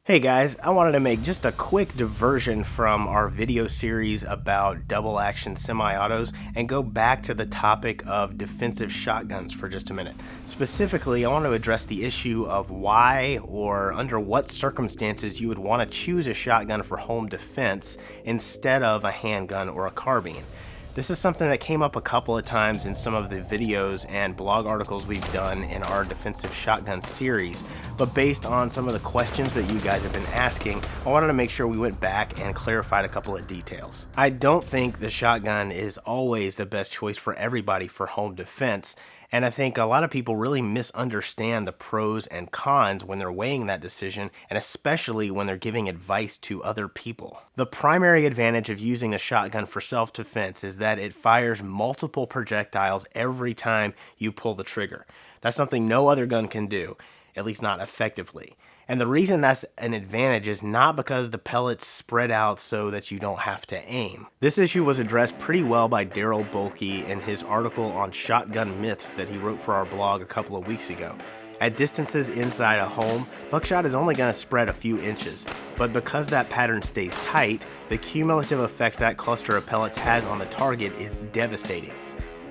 Hey guys, I wanted to make just a quick diversion from our video series about double action semi-autos and go back to the topic of defensive shotguns for just a minute. Specifically, I want to address the issue of why or under what circumstances you would want to choose a shotgun for home defense instead of a handgun or a carbine. This is something that came up a couple of times in some of the videos and blog articles we've done in our defensive shotgun series, but based on some of the questions that you guys have been asking, I wanted to make sure we went back and clarified a couple of details. I don't think the shotgun is always the best choice for everybody for home defense, and I think a lot of people really misunderstand the pros and cons when they're weighing that decision, and especially when they're giving advice to other people. The primary advantage of using the shotgun for self-defense is that it fires multiple projectiles every time you pull the trigger. That's something no other gun can do, at least not effectively. And the reason that's an advantage is not because the pellets spread out so that you don't have to aim. This issue was addressed pretty well by Daryl Bulkey in his article on shotgun myths that he wrote for our blog a couple of weeks ago. At distances inside a home, buckshot is only going to spread a few inches, but because that pattern stays tight, the cumulative effect that cluster of pellets has on the target is devastating.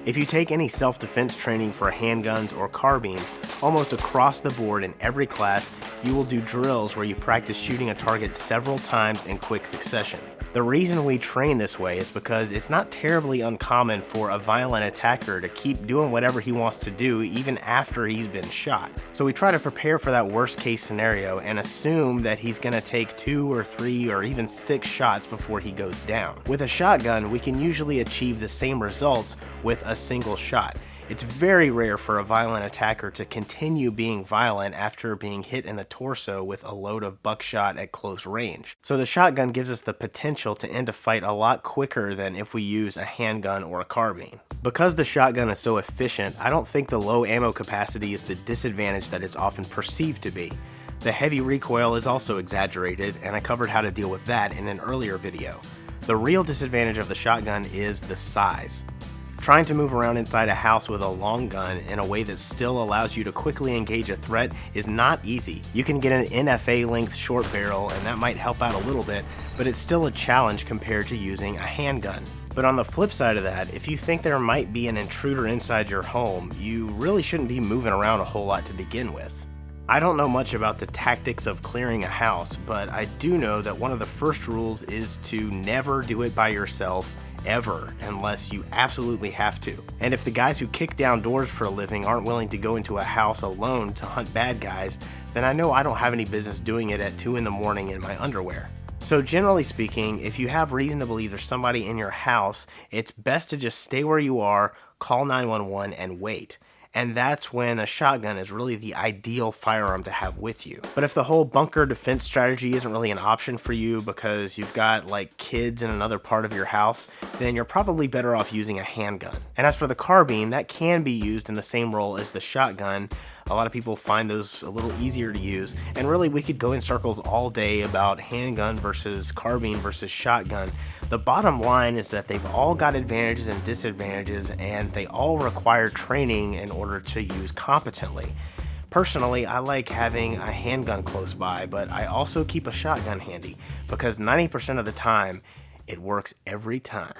If you take any self-defense training for handguns or carbines, almost across the board in every class, you will do drills where you practice shooting a target several times in quick succession. The reason we train this way is because it's not terribly uncommon for a violent attacker to keep doing whatever he wants to do even after he's been shot. So we try to prepare for that worst case scenario and assume that he's going to take 2 or 3 or even 6 shots before he goes down. With a shotgun, we can usually achieve the same results with a single shot. It's very rare for a violent attacker to continue being violent after being hit in the torso with a load of buckshot at close range. So the shotgun gives us the potential to end a fight a lot quicker than if we use a handgun or a carbine. Because the shotgun is so efficient, I don't think the low ammo capacity is the disadvantage that it's often perceived to be. The heavy recoil is also exaggerated, and I covered how to deal with that in an earlier video. The real disadvantage of the shotgun is the size. Trying to move around inside a house with a long gun in a way that still allows you to quickly engage a threat is not easy. You can get an NFA length short barrel and that might help out a little bit, but it's still a challenge compared to using a handgun. But on the flip side of that, if you think there might be an intruder inside your home, you really shouldn't be moving around a whole lot to begin with. I don't know much about the tactics of clearing a house, but I do know that one of the first rules is to never do it by yourself ever, unless you absolutely have to. And if the guys who kick down doors for a living aren't willing to go into a house alone to hunt bad guys, then I know I don't have any business doing it at 2 in the morning in my underwear. So generally speaking, if you have reason to believe there's somebody in your house, it's best to just stay where you are, call 911 and wait. And that's when a shotgun is really the ideal firearm to have with you. But if the whole bunker defense strategy isn't really an option for you because you've got like kids in another part of your house, then you're probably better off using a handgun. And as for the carbine, that can be used in the same role as the shotgun. A lot of people find those a little easier to use, and really we could go in circles all day about handgun versus carbine versus shotgun. The bottom line is that they've all got advantages and disadvantages, and they all require training in order to use competently. Personally, I like having a handgun close by, but I also keep a shotgun handy because 90% of the time, it works every time.